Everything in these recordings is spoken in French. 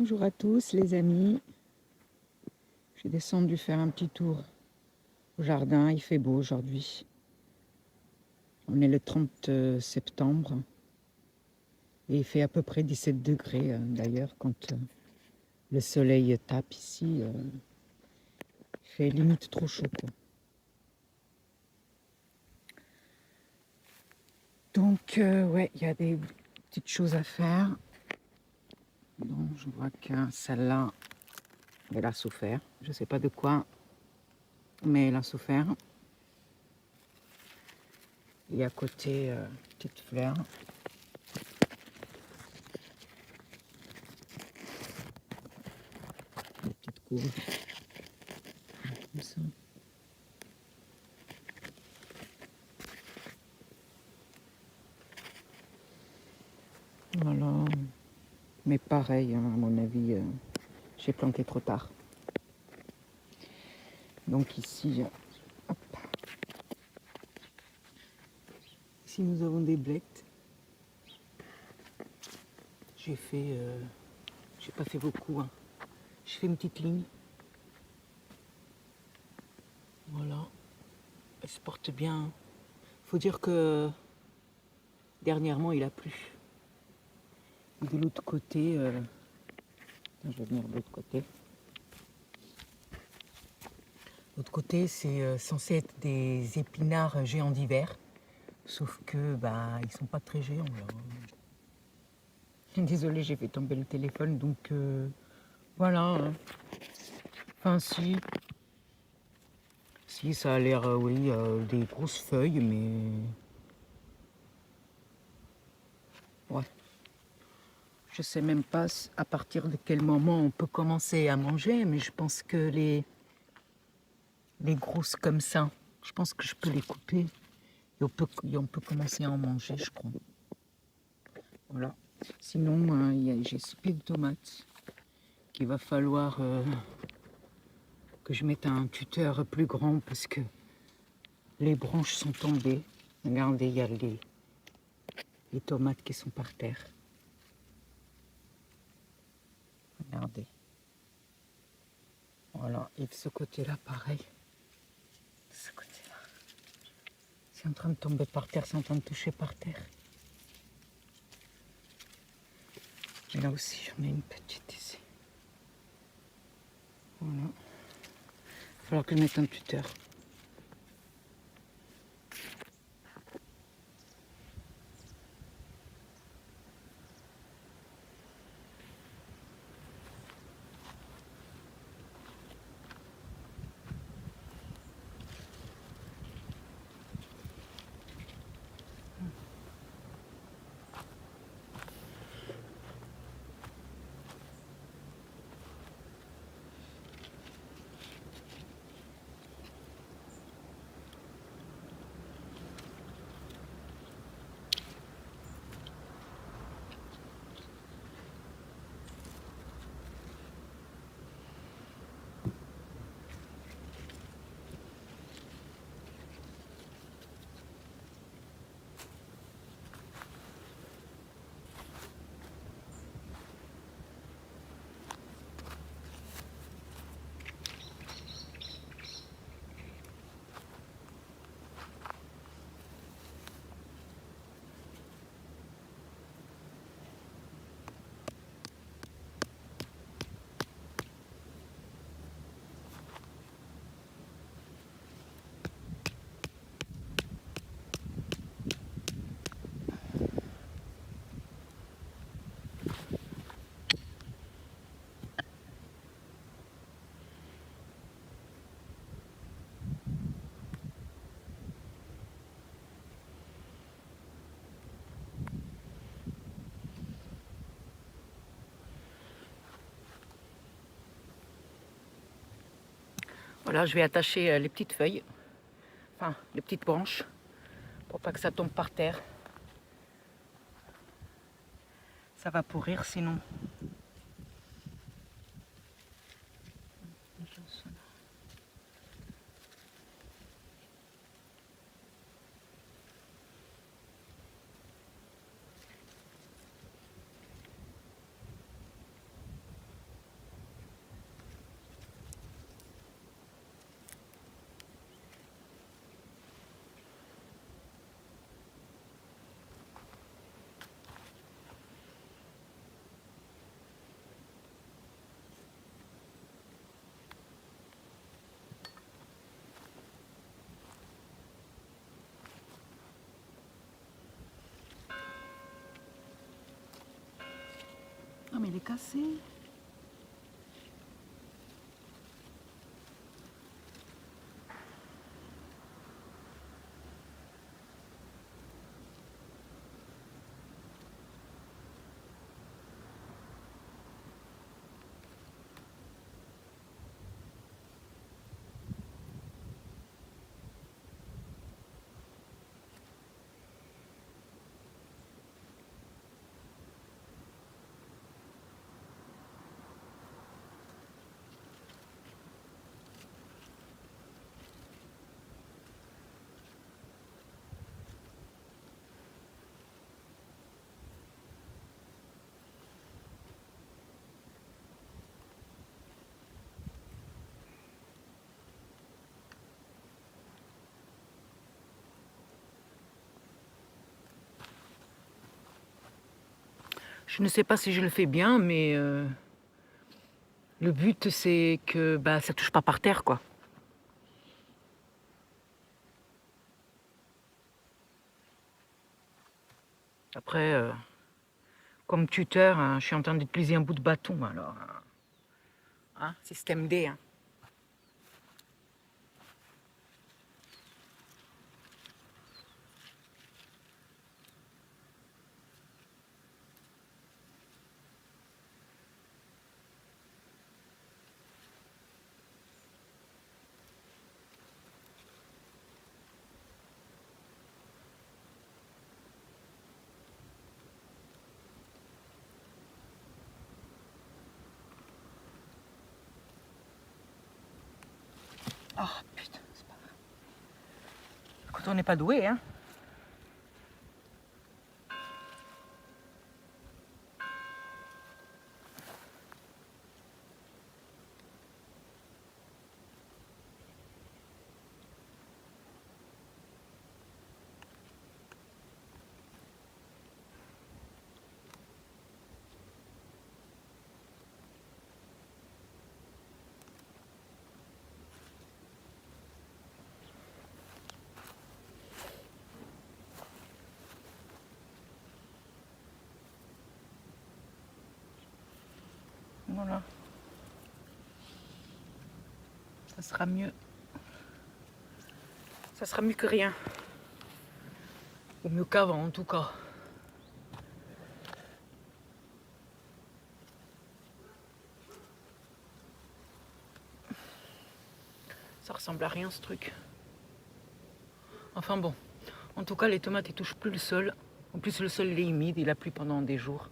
Bonjour à tous les amis. J'ai descendu faire un petit tour au jardin. Il fait beau aujourd'hui. On est le 30 septembre et il fait à peu près 17 degrés d'ailleurs quand le soleil tape ici. Il fait limite trop chaud quoi. Donc ouais, il y a des petites choses à faire. Donc je vois que celle-là, elle a souffert. Je ne sais pas de quoi, mais elle a souffert. Et à côté, petite fleur. Des petites courges. Comme ça. Voilà. Mais pareil, hein, à mon avis, j'ai planté trop tard. Donc ici, hop. Ici nous avons des blettes. J'ai fait, j'ai pas fait beaucoup. Hein. J'ai fait une petite ligne. Voilà. Elle se porte bien. Faut dire que dernièrement il a plu. De l'autre côté, je vais venir de l'autre côté. L'autre côté, c'est censé être des épinards géants d'hiver. Sauf que bah ils sont pas très géants là. Désolée, j'ai fait tomber le téléphone, donc voilà. Hein. Enfin si ça a l'air, oui, des grosses feuilles, mais ouais. Je sais même pas à partir de quel moment on peut commencer à manger, mais je pense que les grosses comme ça, je pense que je peux les couper et on peut commencer à en manger, je crois. Voilà. Sinon, j'ai 6 pieds de tomates qu'il va falloir que je mette un tuteur plus grand parce que les branches sont tombées. Regardez, il y a les tomates qui sont par terre. Regardez. Voilà. Et de ce côté-là, pareil. De ce côté-là. C'est en train de tomber par terre, c'est en train de toucher par terre. Et là aussi, j'en ai une petite ici. Voilà. Il va falloir que je mette un tuteur. Voilà, je vais attacher les petites feuilles, enfin les petites branches, pour pas que ça tombe par terre. Ça va pourrir sinon. Ah mais il est cassé. Je ne sais pas si je le fais bien, mais le but c'est que bah, ça touche pas par terre quoi. Après, comme tuteur, hein, je suis en train d'utiliser un bout de bâton alors. Hein, système D. Hein. Oh putain, c'est pas grave. Quand on n'est pas doué, hein. Voilà. Ça sera mieux. Ça sera mieux que rien. Ou mieux qu'avant en tout cas. Ça ressemble à rien ce truc. Enfin bon. En tout cas, les tomates ne touchent plus le sol. En plus, le sol il est humide, il a plu pendant des jours.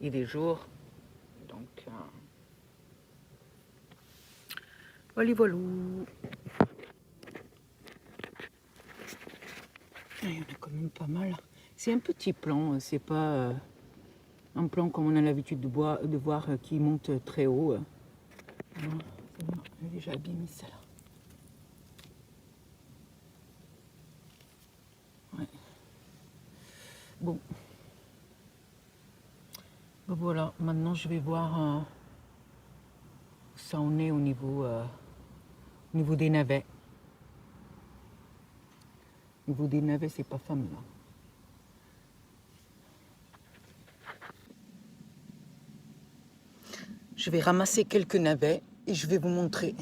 Et des jours. Donc, voilà, voilà. Il y en a quand même pas mal. C'est un petit plant, c'est pas un plant comme on a l'habitude de voir qui monte très haut. Non, c'est bon, elle est déjà abîmée celle-là. Ouais. Bon. Ben voilà, maintenant je vais voir où ça en est au niveau des navets. Au niveau des navets, c'est pas fameux. Hein. Je vais ramasser quelques navets et je vais vous montrer.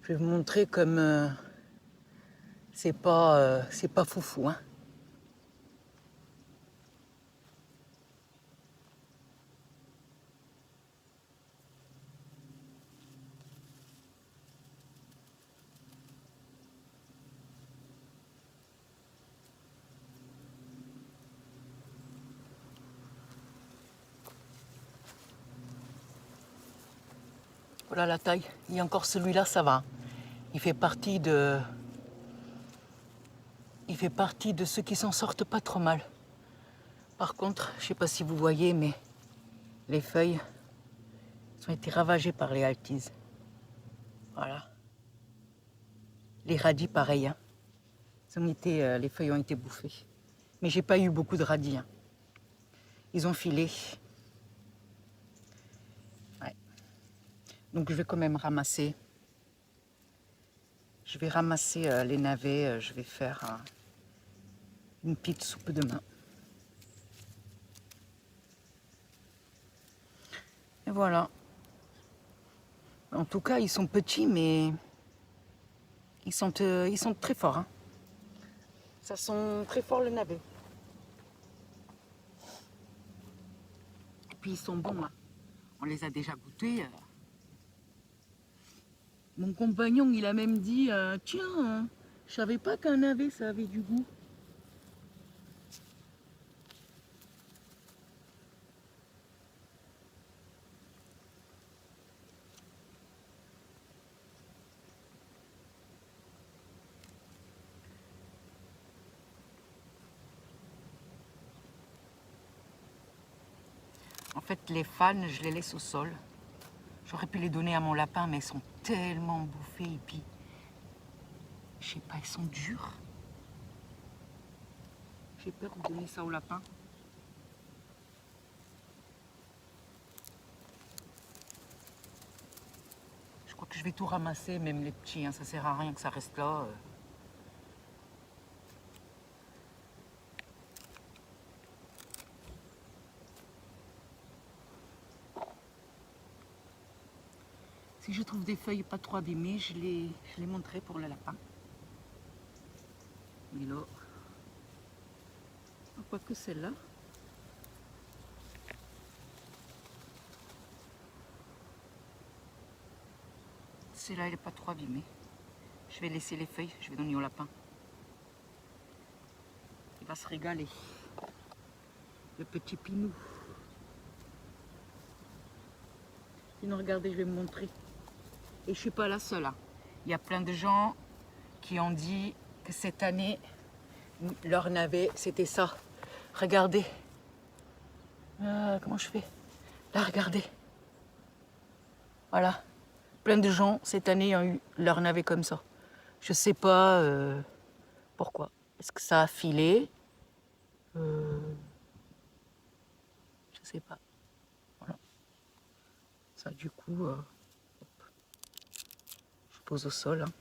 Je vais vous montrer comme c'est pas foufou. Hein. Voilà la taille. Et encore celui-là, ça va. Il fait partie de ceux qui s'en sortent pas trop mal. Par contre, je ne sais pas si vous voyez, mais les feuilles ont été ravagées par les altises. Voilà. Les radis, pareil. Hein. Les feuilles ont été bouffées. Mais j'ai pas eu beaucoup de radis. Hein. Ils ont filé. Ouais. Donc je vais quand même ramasser. Je vais ramasser les navets. Je vais faire une petite soupe demain. Et voilà. En tout cas, ils sont petits, mais ils sont très forts. Hein. Ça sent très fort le navet. Et puis ils sont bons. Hein. On les a déjà goûtés. Mon compagnon, il a même dit tiens, je savais pas qu'un navet, ça avait du goût. En fait, les fans, je les laisse au sol. J'aurais pu les donner à mon lapin, mais ils sont tellement bouffés. Et puis, je sais pas, ils sont durs. J'ai peur de donner ça au lapin. Je crois que je vais tout ramasser, même les petits. Hein. Ça sert à rien que ça reste là. Si je trouve des feuilles pas trop abîmées, je les montrerai pour le lapin. Mais là, quoi que celle-là. Celle-là, elle n'est pas trop abîmée. Je vais laisser les feuilles, je vais donner au lapin. Il va se régaler. Le petit pinou. Sinon, regardez, je vais vous montrer. Et je ne suis pas la seule. Hein. Il y a plein de gens qui ont dit que cette année, leur navet, c'était ça. Regardez. Comment je fais? Là, regardez. Voilà. Plein de gens, cette année, ont eu leur navet comme ça. Je ne sais pas pourquoi. Est-ce que ça a filé? Je ne sais pas. Voilà. Ça, du coup, je pose au sol. Hein.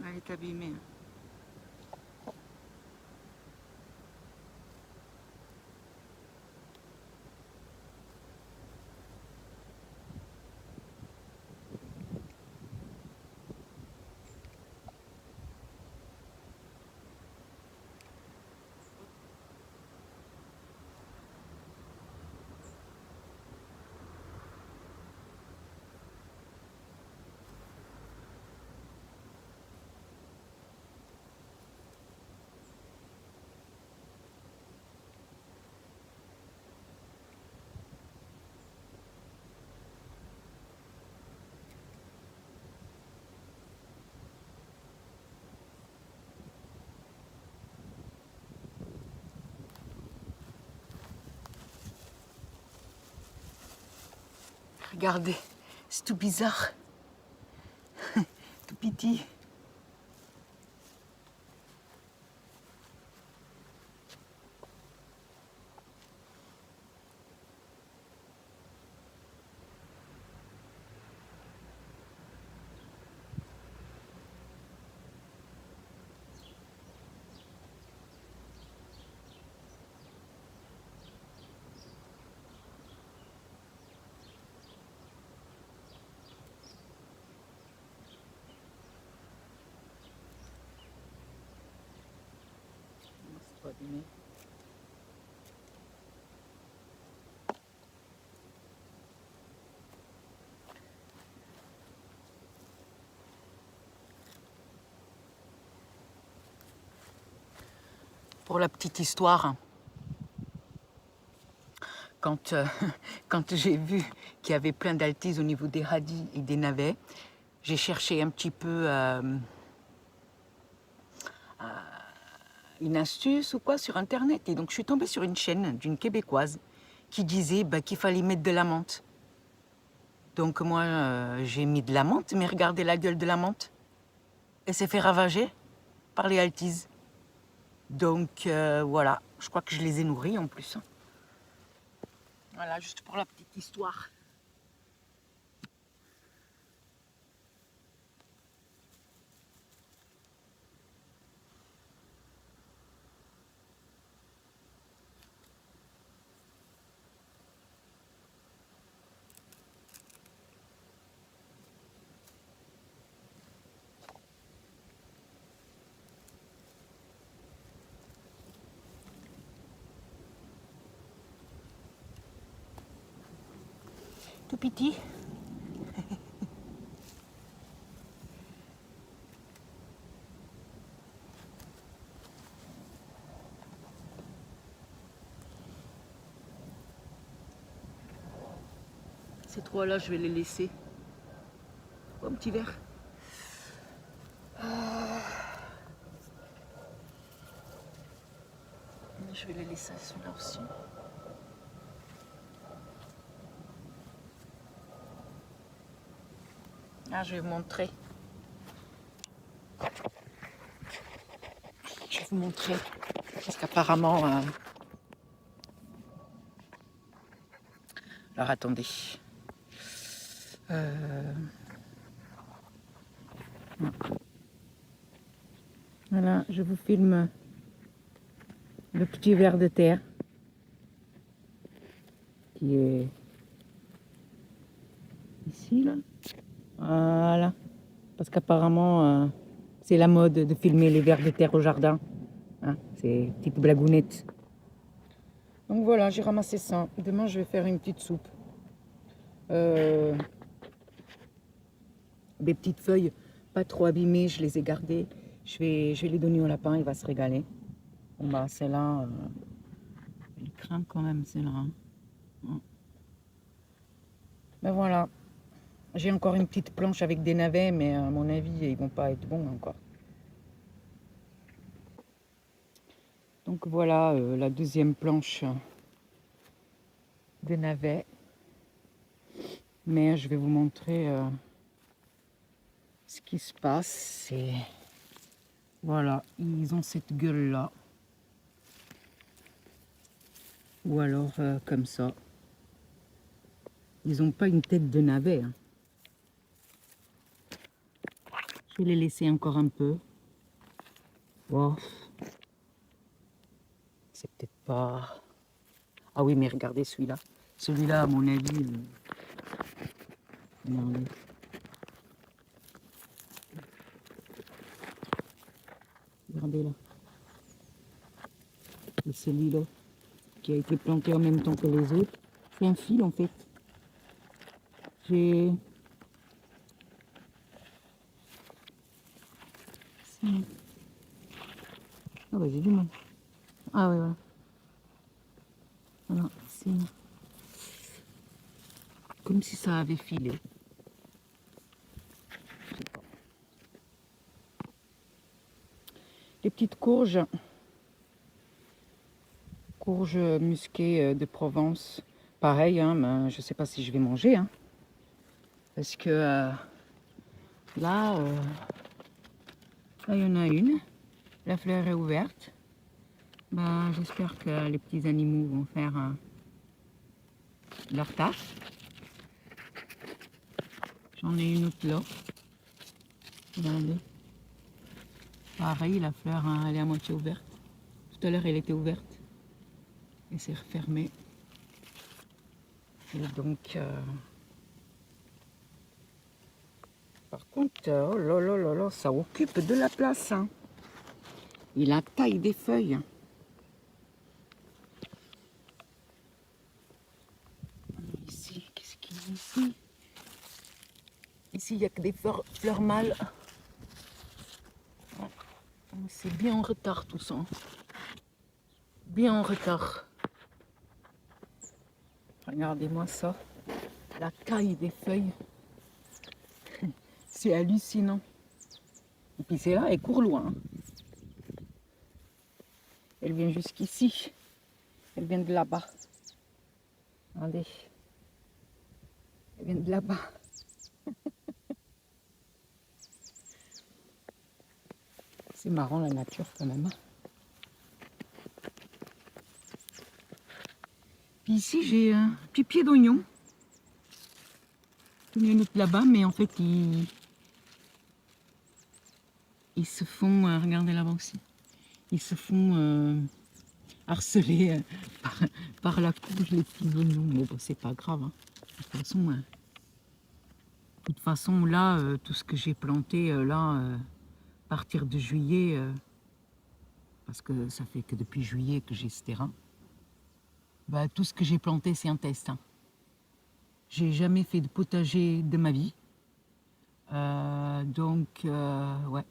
Elle est abîmée. Regardez, c'est tout bizarre. Tout petit. C'est pas abîmé. Pour la petite histoire, quand, quand j'ai vu qu'il y avait plein d'altises au niveau des radis et des navets, j'ai cherché un petit peu une astuce ou quoi sur internet. Et donc je suis tombée sur une chaîne d'une québécoise qui disait bah, qu'il fallait mettre de la menthe. Donc moi j'ai mis de la menthe, mais regardez la gueule de la menthe. Elle s'est fait ravager par les altises. Donc voilà, je crois que je les ai nourris en plus. Voilà, juste pour la petite histoire. Tout petit. Ces trois-là, je vais les laisser. Oh, un petit verre. Je vais les laisser celui-là aussi. Ah, je vais vous montrer. Je vais vous montrer. Parce qu'apparemment... Alors, attendez. Voilà, je vous filme le petit ver de terre qui est ici, là. Voilà. Parce qu'apparemment, c'est la mode de filmer les vers de terre au jardin. Hein, c'est une petite blagounette. Donc voilà, j'ai ramassé ça. Demain, je vais faire une petite soupe. Des petites feuilles, pas trop abîmées, je les ai gardées. Je vais les donner au lapin, il va se régaler. Bon bah, celle-là, elle craint quand même, celle-là. Hein. Ben voilà. J'ai encore une petite planche avec des navets, mais à mon avis, ils vont pas être bons encore. Donc voilà la deuxième planche de navets. Mais je vais vous montrer ce qui se passe. Et voilà, ils ont cette gueule-là. Ou alors comme ça. Ils n'ont pas une tête de navet. Hein. Je vais les laisser encore un peu. Wow. C'est peut-être pas... Ah oui, mais regardez celui-là. Celui-là, à mon avis... Regardez. Regardez là. Et celui-là, qui a été planté en même temps que les autres. C'est un fil en fait. J'ai... Ah bah j'ai du mal. Ah ouais, voilà. Voilà, c'est... Comme si ça avait filé. Je sais pas. Les petites courges. Courges musquées de Provence. Pareil, hein, mais je sais pas si je vais manger. Hein, parce que là, il y en a une. La fleur est ouverte. Ben, j'espère que les petits animaux vont faire leur tâche. J'en ai une autre là. Regardez. Pareil, la fleur, hein, elle est à moitié ouverte. Tout à l'heure, elle était ouverte. Et c'est refermé. Et donc, par contre, oh là là là là, ça occupe de la place. Hein. Et la taille des feuilles. Ici, qu'est-ce qu'il y a ici? Ici, il n'y a que des fleurs mâles. C'est bien en retard tout ça. bien en retard. Regardez-moi ça, la taille des feuilles, c'est hallucinant. Et puis c'est là, elle court loin. Elle vient jusqu'ici, elle vient de là-bas. Regardez, elle vient de là-bas. C'est marrant la nature quand même. Puis ici j'ai un petit pied d'oignon. Il y en a d'autres là-bas, mais en fait ils se font, regardez là-bas aussi, ils se font harceler par la courge, les petits oignons. Mais bon, c'est pas grave. Hein. De toute façon là, tout ce que j'ai planté là, à partir de juillet, parce que ça fait que depuis juillet que j'ai ce terrain, bah, tout ce que j'ai planté, c'est un test. Hein. J'ai jamais fait de potager de ma vie. Donc, ouais.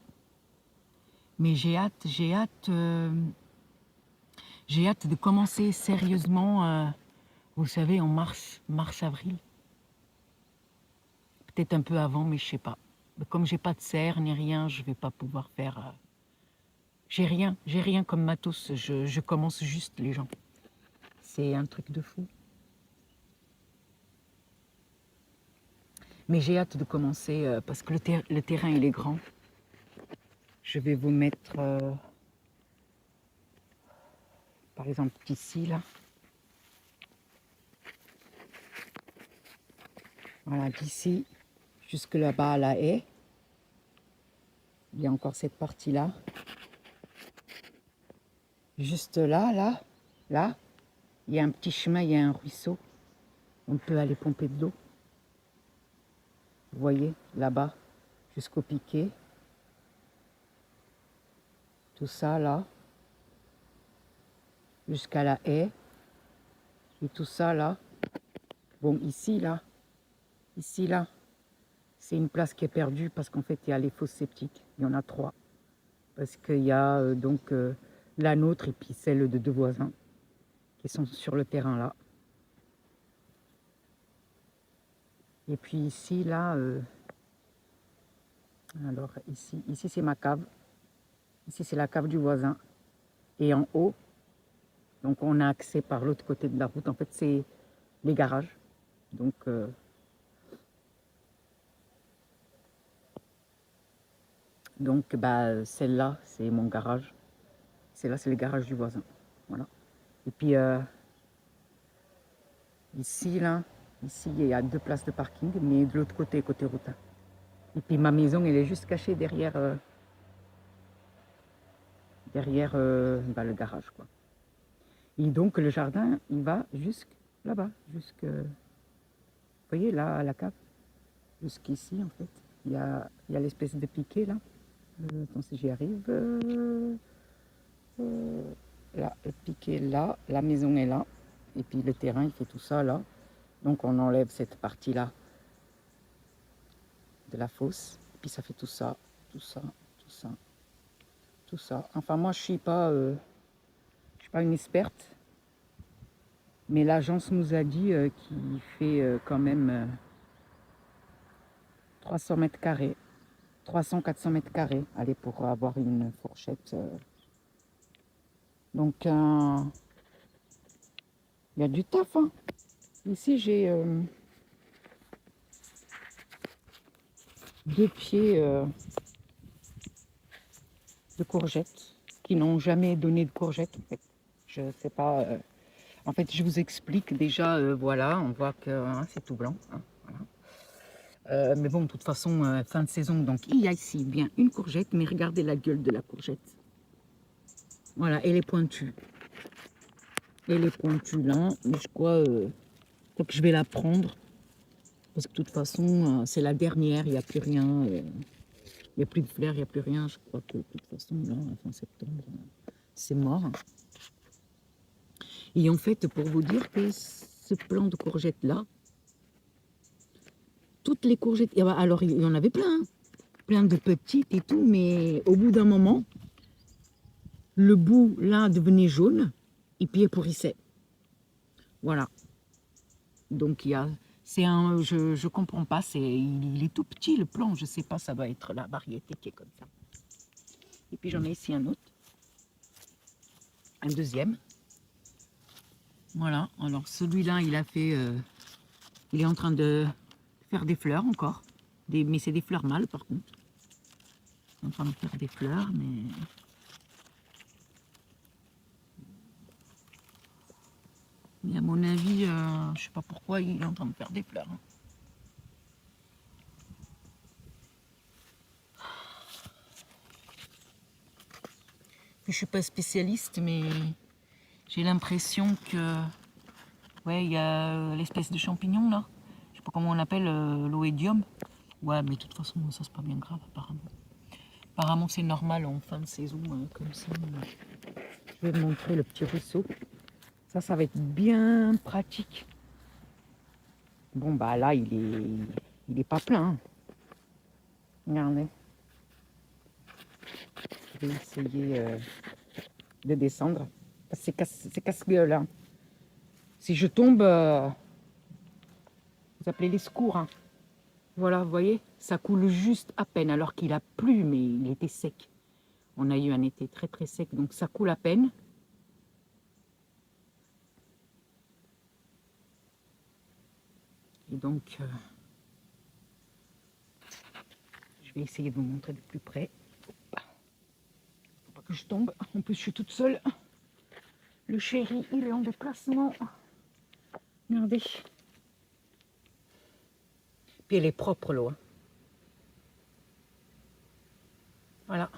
Mais j'ai hâte de commencer sérieusement, vous savez, en mars-avril. Peut-être un peu avant, mais je sais pas. Mais comme j'ai pas de serre ni rien, je vais pas pouvoir faire... j'ai rien comme matos, je commence juste les gens. C'est un truc de fou. Mais j'ai hâte de commencer parce que le terrain il est grand. Je vais vous mettre, par exemple ici là. Voilà, d'ici jusque là-bas à la haie. Il y a encore cette partie-là. Juste là, il y a un petit chemin, il y a un ruisseau. On peut aller pomper de l'eau. Vous voyez, là-bas, jusqu'au piquet. Tout ça, là. Jusqu'à la haie. Et tout ça, là. Bon, ici, là. C'est une place qui est perdue parce qu'en fait, il y a les fosses septiques. Il y en a 3. Parce qu'il y a donc la nôtre et puis celle de 2 voisins qui sont sur le terrain, là. Et puis ici, là, alors ici c'est ma cave. Ici, c'est la cave du voisin. Et en haut, donc on a accès par l'autre côté de la route. En fait, c'est les garages. Donc bah, celle-là, c'est mon garage. Celle-là, c'est le garage du voisin. Voilà. Et puis ici, là, ici, il y a 2 places de parking, mais de l'autre côté, côté route. Et puis ma maison, elle est juste cachée derrière, bah, le garage, quoi. Et donc le jardin, il va jusque là-bas, jusque, vous voyez là, la cave, jusqu'ici en fait. Il y a l'espèce de piquet là. Attends si j'y arrive. Là, le piquet là, la maison est là, et puis le terrain, il fait tout ça là. Donc on enlève cette partie-là de la fosse, et puis ça fait tout ça, tout ça, tout ça, tout ça. Enfin moi je suis pas une experte, mais l'agence nous a dit qu'il fait quand même 300 mètres carrés, 300-400 mètres carrés, allez, pour avoir une fourchette. Donc il y a du taf, hein. Ici j'ai 2 pieds de courgettes qui n'ont jamais donné de courgettes en fait. Je sais pas. En fait, je vous explique déjà. Voilà, on voit que hein, c'est tout blanc. Hein, voilà. Mais bon, de toute façon, fin de saison, donc il y a ici bien une courgette, mais regardez la gueule de la courgette. Voilà, elle est pointue. Elle est pointue là, mais je crois que je vais la prendre. Parce que de toute façon, c'est la dernière, il n'y a plus rien. Il n'y a plus de fleurs, il n'y a plus rien. Je crois que de toute façon, là, fin septembre, c'est mort. Et en fait, pour vous dire que ce plant de courgettes là, toutes les courgettes, alors il y en avait plein, plein de petites et tout, mais au bout d'un moment, le bout là devenait jaune et puis il pourrissait. Voilà. Donc il y a, c'est un, je comprends pas, il est tout petit le plant, je sais pas, ça doit être la variété qui est comme ça. Et puis j'en ai ici un autre, un deuxième. Voilà, alors celui-là il a fait, il est en train de faire des fleurs encore, mais c'est des fleurs mâles par contre. Il est en train de faire des fleurs, mais à mon avis, je sais pas pourquoi il est en train de faire des fleurs. Hein. Je suis pas spécialiste, mais j'ai l'impression que, ouais, il y a l'espèce de champignon là. Je sais pas comment on l'appelle, l'oïdium. Ouais, mais de toute façon, ça c'est pas bien grave apparemment. Apparemment, c'est normal en fin de saison, comme ça. Je vais te montrer le petit ruisseau. Ça va être bien pratique. Bon, bah là, il est pas plein. Hein. Regardez. Je vais essayer de descendre. C'est casse-gueule. Hein. Si je tombe, vous appelez les secours. Hein. Voilà, vous voyez, ça coule juste à peine alors qu'il a plu, mais il était sec. On a eu un été très très sec, donc ça coule à peine. Et donc, je vais essayer de vous montrer de plus près. Faut pas que je tombe. En plus, je suis toute seule. Le chéri, il est en déplacement. Regardez. Puis elle est propre, l'eau. Hein. Voilà.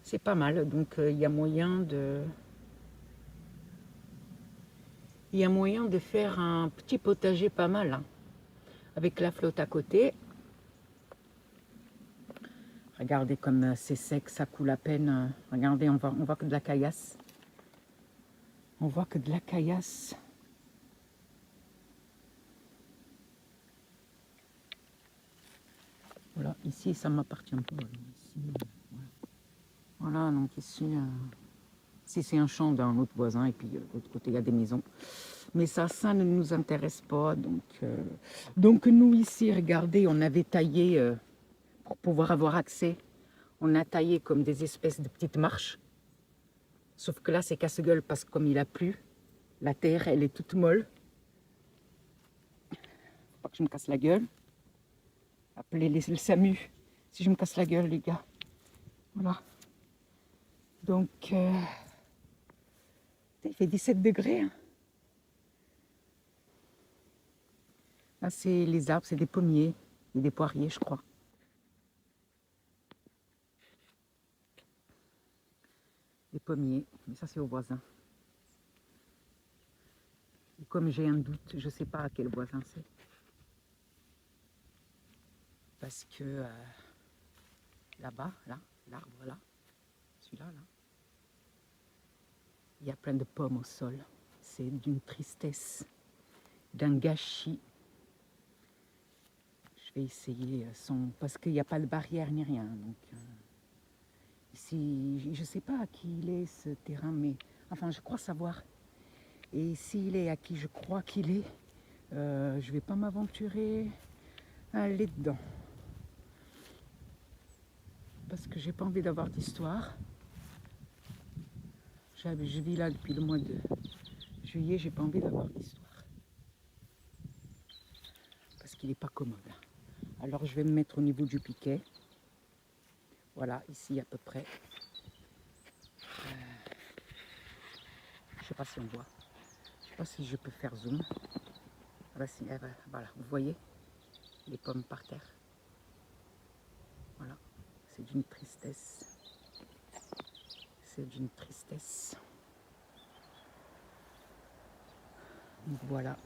C'est pas mal. Donc, il y a moyen de... Il y a moyen de faire un petit potager pas mal. Hein, avec la flotte à côté. Regardez comme c'est sec, ça coule à peine. Regardez, on voit que de la caillasse. On voit que de la caillasse. Voilà, ici, ça m'appartient pas. Ici, voilà, donc ici, c'est un champ d'un autre voisin, et puis de l'autre côté, il y a des maisons. Mais ça ne nous intéresse pas. Donc nous, ici, regardez, on avait taillé, pour pouvoir avoir accès, on a taillé comme des espèces de petites marches. Sauf que là, c'est casse-gueule, parce que comme il a plu, la terre, elle est toute molle. Faut pas que je me casse la gueule. Appelez le SAMU si je me casse la gueule, les gars. Voilà. Donc, il fait 17 degrés. Hein. Là, c'est les arbres, c'est des pommiers et des poiriers, je crois. Des pommiers, mais ça, c'est au voisin. Et comme j'ai un doute, je ne sais pas à quel voisin c'est. Parce que là-bas, là, l'arbre là, celui-là, là, il y a plein de pommes au sol. C'est d'une tristesse, d'un gâchis. Je vais essayer parce qu'il n'y a pas de barrière ni rien. Donc, ici, je ne sais pas à qui il est ce terrain, mais enfin, je crois savoir. Et s'il est à qui je crois qu'il est, je ne vais pas m'aventurer à aller dedans. Parce que j'ai pas envie d'avoir d'histoire. Je vis là depuis le mois de juillet, j'ai pas envie d'avoir d'histoire. Parce qu'il n'est pas commode. Alors je vais me mettre au niveau du piquet. Voilà, ici à peu près. Je sais pas si on voit. Je sais pas si je peux faire zoom. Voilà, vous voyez les pommes par terre. Voilà, c'est d'une tristesse. C'est d'une tristesse. Donc voilà.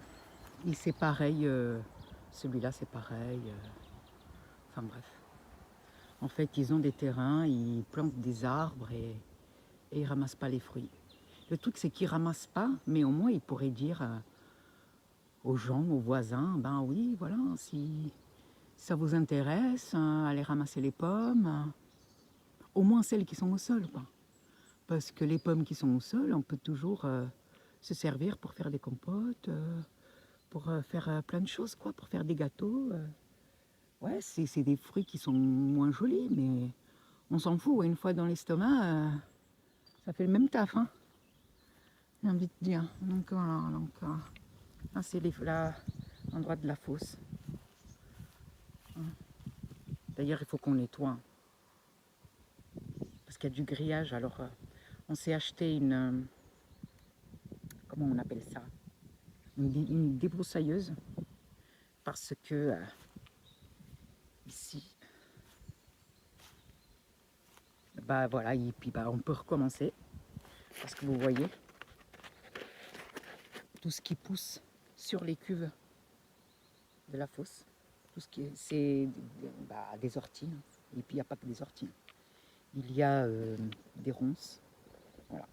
Et c'est pareil, celui-là c'est pareil. Enfin bref. En fait, ils ont des terrains, ils plantent des arbres et ils ne ramassent pas les fruits. Le truc, c'est qu'ils ne ramassent pas, mais au moins ils pourraient dire aux gens, aux voisins, ben oui, voilà, si ça vous intéresse, allez ramasser les pommes. Au moins celles qui sont au sol, quoi. Parce que les pommes qui sont au sol, on peut toujours se servir pour faire des compotes, pour faire plein de choses, quoi, pour faire des gâteaux. Ouais, c'est des fruits qui sont moins jolis, mais on s'en fout. Une fois dans l'estomac, ça fait le même taf, hein, j'ai envie de dire. Donc voilà, donc, là, c'est l'endroit de la fosse. D'ailleurs, il faut qu'on nettoie. Parce qu'il y a du grillage. Alors, on s'est acheté une... comment on appelle ça? Une débroussailleuse. Parce que ici, bah voilà, et puis bah, on peut recommencer. Parce que vous voyez, tout ce qui pousse sur les cuves de la fosse, tout ce qui est, c'est bah, des orties. Et puis il n'y a pas que des orties. Il y a des ronces. Voilà.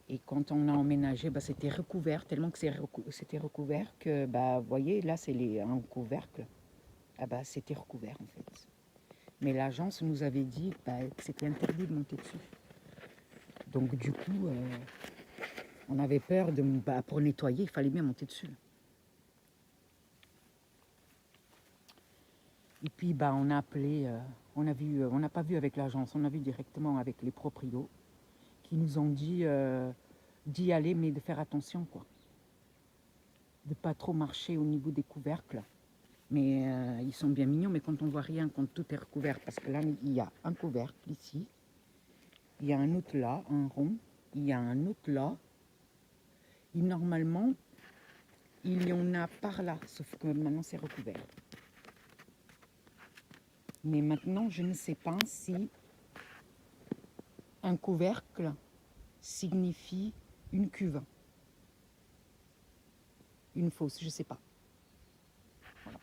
Et quand on a emménagé, bah, c'était recouvert, tellement que c'était recouvert que, bah, vous voyez, là c'est un couvercle. Ah bah, c'était recouvert en fait. Mais l'agence nous avait dit bah, que c'était interdit de monter dessus. Donc du coup, on avait peur de, bah, pour nettoyer, il fallait bien monter dessus. Et puis bah, on a appelé, on n'a pas vu avec l'agence, on a vu directement avec les proprios qui nous ont dit d'y aller, mais de faire attention, quoi. De pas trop marcher au niveau des couvercles. Mais ils sont bien mignons, mais quand on voit rien, quand tout est recouvert, parce que là, il y a un couvercle ici, il y a un autre là, un rond, il y a un autre là, et normalement, il y en a par là, sauf que maintenant c'est recouvert. Mais maintenant, je ne sais pas si un couvercle signifie une cuve, une fosse, je ne sais pas. Voilà.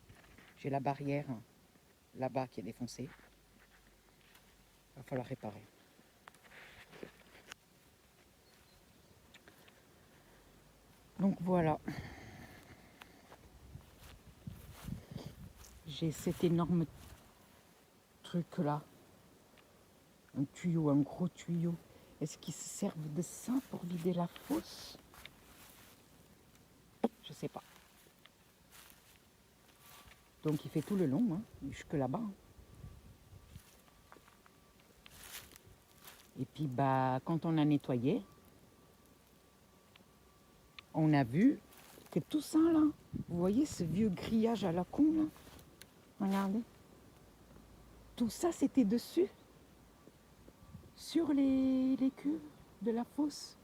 J'ai la barrière là-bas qui est défoncée. Il va falloir réparer. Donc voilà. J'ai cet énorme truc là. Un tuyau, un gros tuyau. Est-ce qu'ils se servent de ça pour vider la fosse? Je sais pas. Donc il fait tout le long, hein, jusque là-bas. Et puis bah quand on a nettoyé, on a vu que tout ça là, vous voyez ce vieux grillage à la con là, regardez. Tout ça c'était dessus, sur les cuves de la fosse.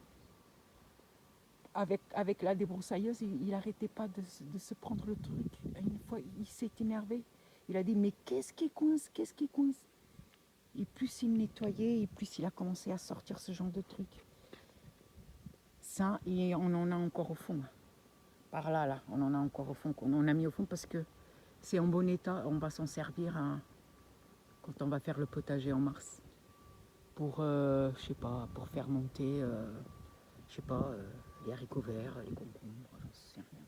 Avec la débroussailleuse, il n'arrêtait pas de se prendre le truc. Une fois, il s'est énervé. Il a dit, mais qu'est-ce qui coince? Qu'est-ce qui coince? Et plus il nettoyait, et plus il a commencé à sortir ce genre de truc. Ça, et on en a encore au fond. Par là, là, on en a encore au fond. On en a mis au fond parce que c'est en bon état. On va s'en servir quand on va faire le potager en mars. Pour, je sais pas, pour faire monter, je sais pas, les haricots verts, les concombres, j'en sais rien.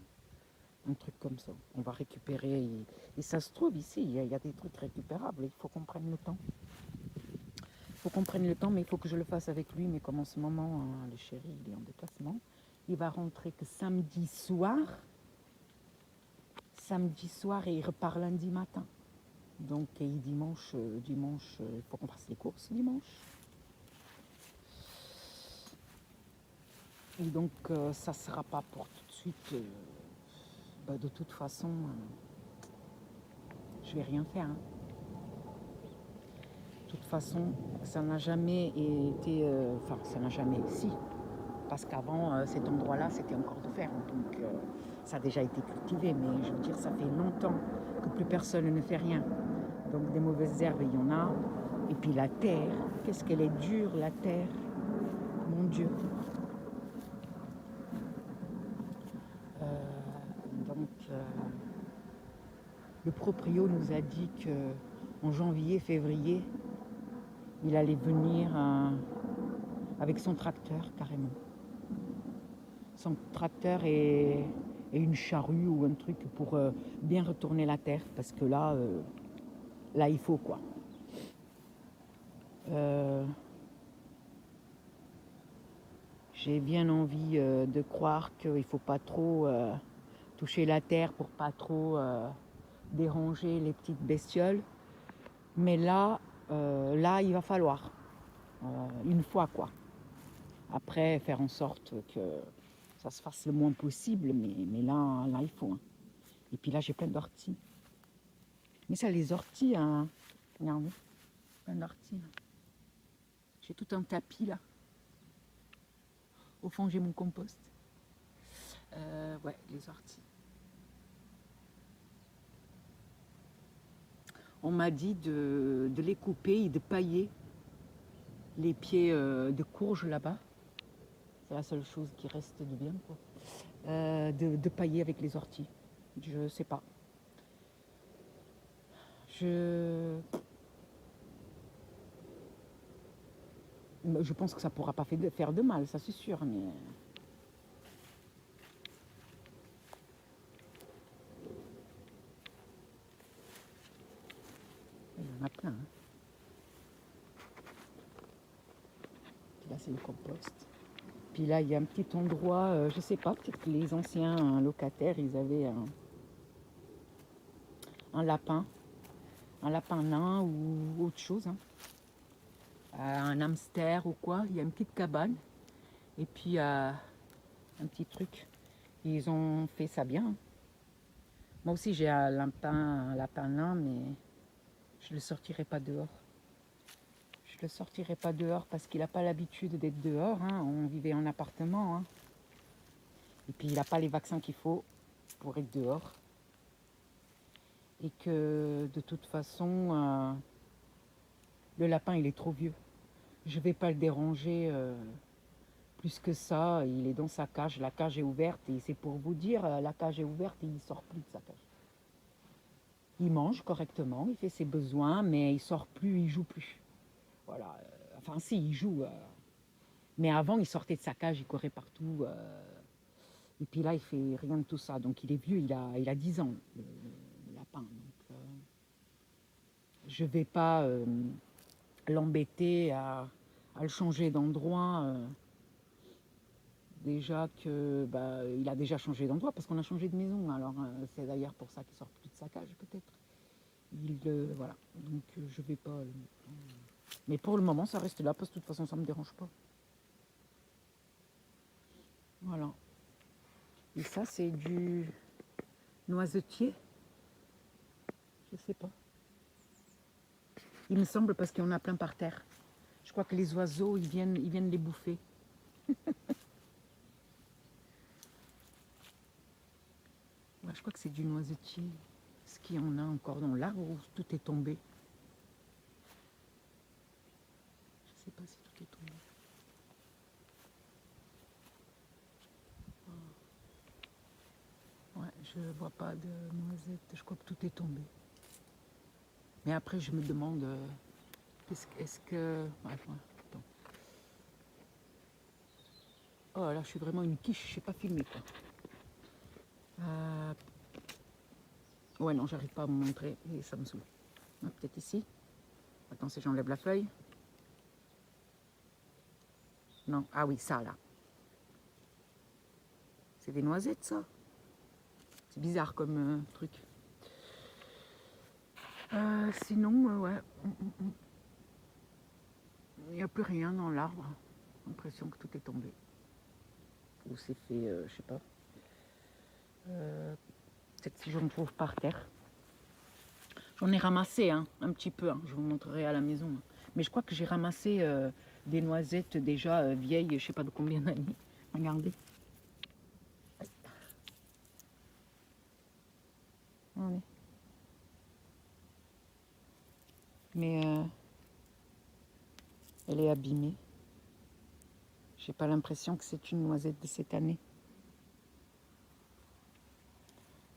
Un truc comme ça. On va récupérer. Et ça se trouve ici, il y a des trucs récupérables. Il faut qu'on prenne le temps. Il faut qu'on prenne le temps, mais il faut que je le fasse avec lui. Mais comme en ce moment, hein, le chéri, il est en déplacement. Il va rentrer que samedi soir. Samedi soir et il repart lundi matin. Donc, et dimanche, il faut qu'on fasse les courses dimanche. Et donc, ça ne sera pas pour tout de suite. Bah, de toute façon, je vais rien faire. Hein. De toute façon, ça n'a jamais été... Enfin, ça n'a jamais... Si. Parce qu'avant, cet endroit-là, c'était encore de fer. Donc, ça a déjà été cultivé. Mais je veux dire, ça fait longtemps que plus personne ne fait rien. Donc, des mauvaises herbes, il y en a. Et puis la terre. Qu'est-ce qu'elle est dure, la terre. Mon Dieu. Donc, le proprio nous a dit qu'en janvier, février, il allait venir avec son tracteur carrément. Son tracteur et une charrue ou un truc pour bien retourner la terre parce que là il faut quoi. J'ai bien envie de croire qu'il ne faut pas trop toucher la terre pour pas trop déranger les petites bestioles. Mais là, il va falloir une fois quoi. Après, faire en sorte que ça se fasse le moins possible, mais là il faut. Hein. Et puis là, j'ai plein d'orties. Mais ça, les orties, hein, regardez, plein d'orties. J'ai tout un tapis là. Au fond, j'ai mon compost. Ouais, les orties. On m'a dit de les couper et de pailler les pieds de courge là-bas. C'est la seule chose qui reste de bien, quoi. De pailler avec les orties. Je sais pas. Je pense que ça pourra pas faire de mal, ça c'est sûr, mais il y en a plein. Hein. Puis là, c'est le compost. Puis là, il y a un petit endroit, je sais pas, peut-être que les anciens locataires, ils avaient un lapin nain ou autre chose. Hein. Un hamster ou quoi. Il y a une petite cabane. Et puis, un petit truc. Ils ont fait ça bien. Moi aussi, j'ai un lapin nain, mais je ne le sortirai pas dehors. Je le sortirai pas dehors parce qu'il n'a pas l'habitude d'être dehors. Hein. On vivait en appartement. Hein. Et puis, il n'a pas les vaccins qu'il faut pour être dehors. Et que, de toute façon, le lapin, il est trop vieux. Je ne vais pas le déranger plus que ça. Il est dans sa cage. La cage est ouverte. Et c'est pour vous dire, la cage est ouverte et il ne sort plus de sa cage. Il mange correctement, il fait ses besoins, mais il sort plus, il joue plus. Voilà. Enfin, si, il joue. Mais avant, il sortait de sa cage, il courait partout. Et puis là, il fait rien de tout ça. Donc, il est vieux, il a 10 ans, le lapin. Donc, je ne vais pas l'embêter à le changer d'endroit. Déjà que il a déjà changé d'endroit parce qu'on a changé de maison. Alors, c'est d'ailleurs pour ça qu'il sort plus de sa cage, peut-être. Voilà. Donc, je vais pas. Mais pour le moment, ça reste là parce que de toute façon, ça me dérange pas. Voilà. Et ça, c'est du noisetier. Je sais pas. Il me semble parce qu'il y en a plein par terre. Je crois que les oiseaux, ils viennent les bouffer. Ouais, je crois que c'est du noisetier. Est-ce qu'il y en a encore dans l'arbre ou tout est tombé? Je sais pas si tout est tombé. Ouais, je vois pas de noisettes. Je crois que tout est tombé. Mais après, je me demande, est-ce que... Ouais, attends. Oh là, je suis vraiment une quiche, je sais pas filmer quoi. Ouais, non, j'arrive pas à me montrer et ça me saoule. Peut-être ici. Attends, si j'enlève la feuille. Non, ah oui, ça là. C'est des noisettes, ça. C'est bizarre comme truc. Sinon, ouais. Il n'y a plus rien dans l'arbre. J'ai l'impression que tout est tombé. Ou c'est fait, je sais pas. Peut-être si j'en trouve par terre. J'en ai ramassé un petit peu. Hein. Je vous montrerai à la maison. Mais je crois que j'ai ramassé des noisettes déjà vieilles, je sais pas de combien d'années. Regardez. Regardez. Mais elle est abîmée. J'ai pas l'impression que c'est une noisette de cette année.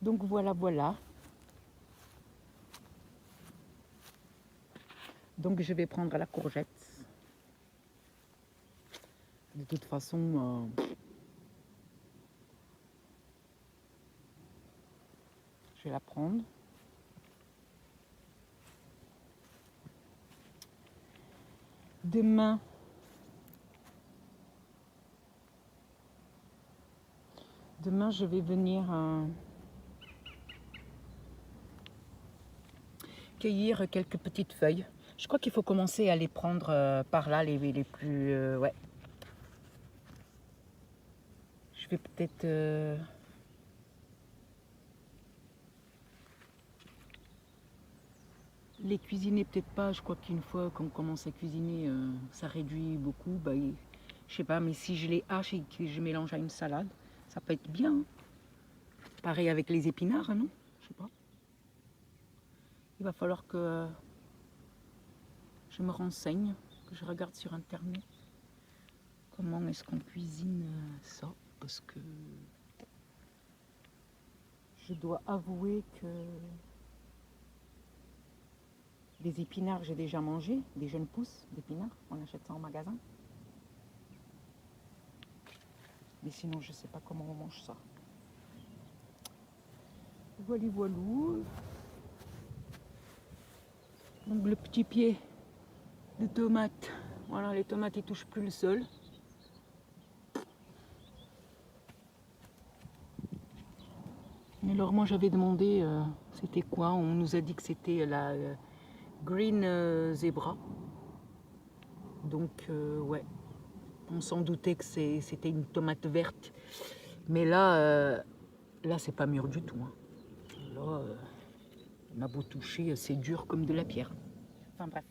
Donc voilà, voilà. Donc je vais prendre la courgette. De toute façon, je vais la prendre. Demain, Demain, je vais venir cueillir quelques petites feuilles. Je crois qu'il faut commencer à les prendre par là, les plus... ouais. Je vais peut-être... les cuisiner, peut-être pas. Je crois qu'une fois qu'on commence à cuisiner, ça réduit beaucoup. Bah, je sais pas, mais si je les hache et que je mélange à une salade, ça peut être bien. Hein. Pareil avec les épinards, non? Je sais pas. Il va falloir que je me renseigne, que je regarde sur internet comment est-ce qu'on cuisine ça, parce que je dois avouer que les épinards, j'ai déjà mangé, des jeunes pousses d'épinards, on achète ça en magasin. Mais sinon, je sais pas comment on mange ça. Voilà, voilou. Donc le petit pied de tomate. Voilà, les tomates, ils touchent plus le sol. Mais alors moi j'avais demandé, c'était quoi? On nous a dit que c'était la Green Zebra. Donc ouais, on s'en doutait que c'était une tomate verte. Mais là, là c'est pas mûr du tout. Hein. Là, on a beau toucher, c'est dur comme de la pierre. Enfin bref.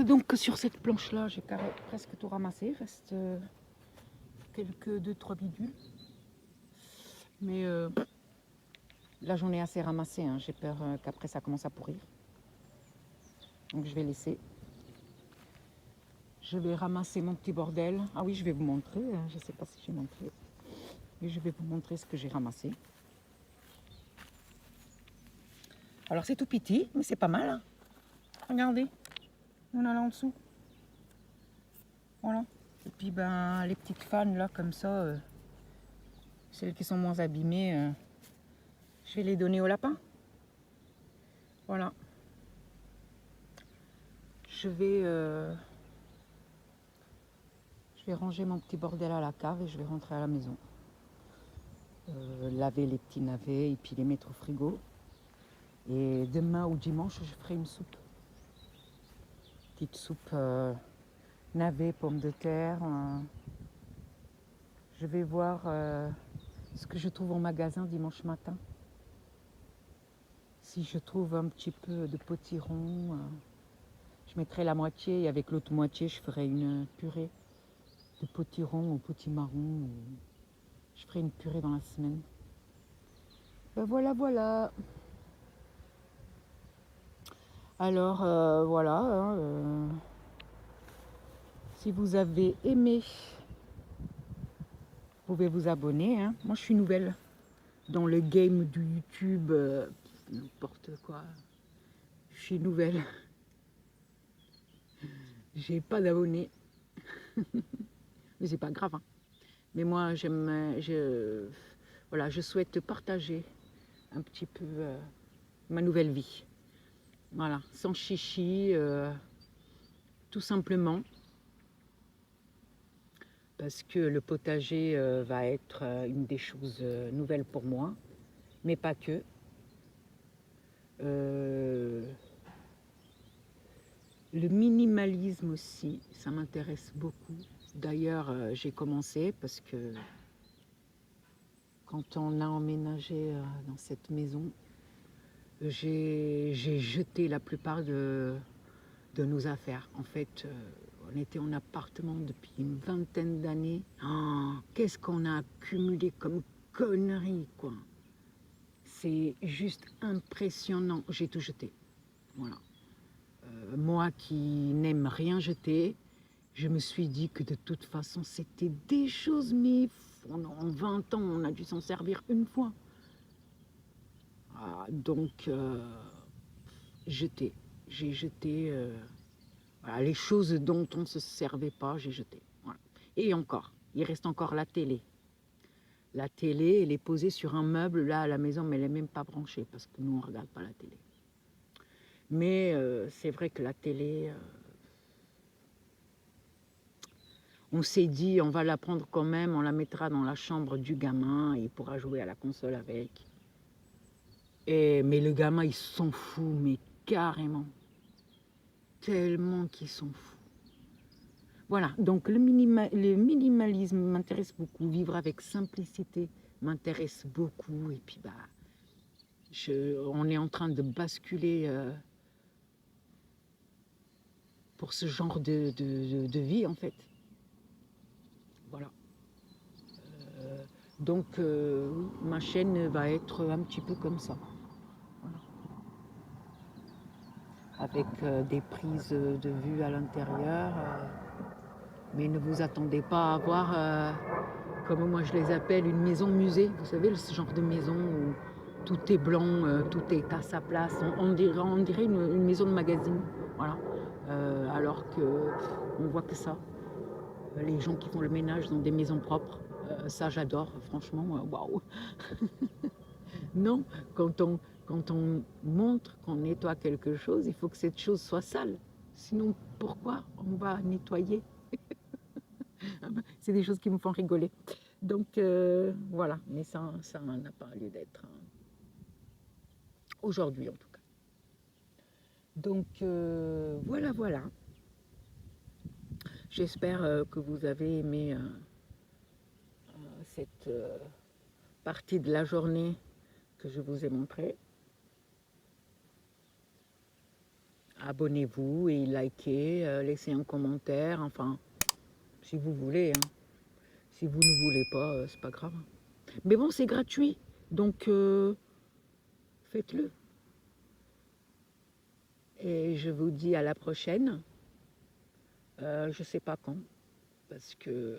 Donc sur cette planche là, j'ai presque tout ramassé. Il reste quelques 2-3 bidules. Mais là j'en ai assez ramassé. Hein. J'ai peur qu'après ça commence à pourrir. Donc je vais laisser. Je vais ramasser mon petit bordel. Ah oui, je vais vous montrer. Je ne sais pas si j'ai montré. Mais je vais vous montrer ce que j'ai ramassé. Alors c'est tout petit, mais c'est pas mal. Hein. Regardez. On a là en dessous. Voilà. Et puis ben les petites fans là comme ça, celles qui sont moins abîmées, je vais les donner au lapin. Voilà. Je vais ranger mon petit bordel à la cave et je vais rentrer à la maison. Laver les petits navets et puis les mettre au frigo. Et demain ou dimanche, je ferai une soupe. Petite soupe navet, pommes de terre. Je vais voir ce que je trouve au magasin dimanche matin. Si je trouve un petit peu de potiron, je mettrai la moitié et avec l'autre moitié, je ferai une purée de potiron ou potimarron. Je ferai une purée dans la semaine. Ben voilà, voilà. Alors, voilà. Hein, si vous avez aimé, vous pouvez vous abonner. Hein. Moi, je suis nouvelle dans le game du YouTube. N'importe quoi. Je suis nouvelle. J'ai pas d'abonnés. Mais c'est pas grave. Hein. Mais moi, voilà, je souhaite partager un petit peu ma nouvelle vie. Voilà, sans chichi, tout simplement. Parce que le potager va être une des choses nouvelles pour moi, mais pas que. Le minimalisme aussi, ça m'intéresse beaucoup. D'ailleurs, j'ai commencé parce que quand on a emménagé dans cette maison, j'ai jeté la plupart de nos affaires. En fait, on était en appartement depuis une vingtaine d'années. Oh, qu'est-ce qu'on a accumulé comme conneries, quoi. C'est juste impressionnant. J'ai tout jeté. Voilà. Moi qui n'aime rien jeter, je me suis dit que de toute façon, c'était des choses, mais en 20 ans, on a dû s'en servir une fois. Ah, donc, jeter. J'ai jeté voilà, les choses dont on ne se servait pas, j'ai jeté. Voilà. Et encore, il reste encore la télé. La télé, elle est posée sur un meuble là à la maison, mais elle n'est même pas branchée parce que nous, on ne regarde pas la télé. Mais c'est vrai que la télé, On s'est dit, on va la prendre quand même, on la mettra dans la chambre du gamin et il pourra jouer à la console avec. Mais le gamin, il s'en fout, mais carrément. Tellement qu'il s'en fout. Voilà, donc le minimalisme m'intéresse beaucoup. Vivre avec simplicité m'intéresse beaucoup. Et puis, on est en train de basculer pour ce genre de vie, en fait. Voilà. Donc, ma chaîne va être un petit peu comme ça. Voilà. Avec des prises de vue à l'intérieur. Mais ne vous attendez pas à voir, comme moi je les appelle, une maison musée. Vous savez, ce genre de maison où tout est blanc, tout est à sa place. On dirait une maison de magazine. Voilà. Alors qu'on voit que ça. Les gens qui font le ménage dans des maisons propres. Ça, j'adore, franchement, waouh! Non, quand on montre qu'on nettoie quelque chose, il faut que cette chose soit sale. Sinon, pourquoi on va nettoyer? C'est des choses qui me font rigoler. Donc, voilà, mais ça n'a pas lieu d'être. Hein. Aujourd'hui, en tout cas. Donc, voilà. J'espère que vous avez aimé cette partie de la journée que je vous ai montrée. Abonnez-vous et likez, laissez un commentaire, enfin, si vous voulez. Hein. Si vous ne voulez pas, c'est pas grave. Mais bon, c'est gratuit, donc faites-le. Et je vous dis à la prochaine. Je ne sais pas quand, parce que,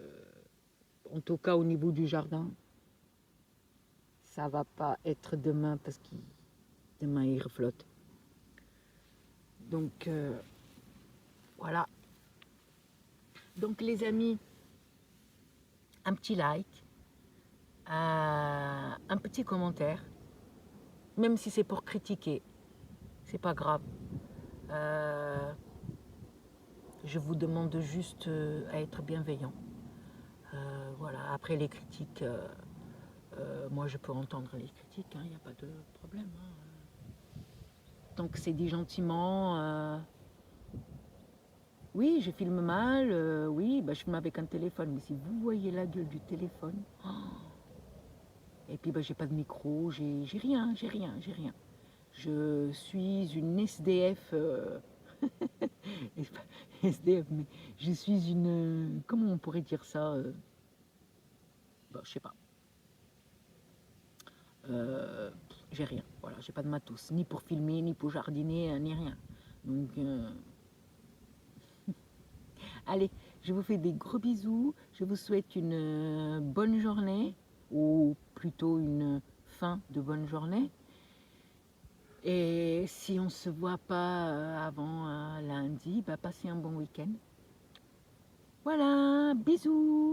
en tout cas au niveau du jardin, ça va pas être demain, parce que demain il reflotte. Donc, voilà. Donc les amis, un petit like, un petit commentaire, même si c'est pour critiquer, c'est pas grave. Je vous demande juste à être bienveillant. Voilà, après les critiques, moi je peux entendre les critiques, il n'y a pas de problème. Hein. Donc c'est dit gentiment, oui je filme mal, oui je filme avec un téléphone, mais si vous voyez la gueule du téléphone, et puis j'ai pas de micro, j'ai rien. Je suis une SDF, SDF, mais je suis une, comment on pourrait dire ça, je sais pas. J'ai rien, voilà, j'ai pas de matos, ni pour filmer, ni pour jardiner, ni rien. Donc, allez, je vous fais des gros bisous, je vous souhaite une bonne journée, ou plutôt une fin de bonne journée. Et si on ne se voit pas avant lundi, passez un bon week-end. Voilà, bisous!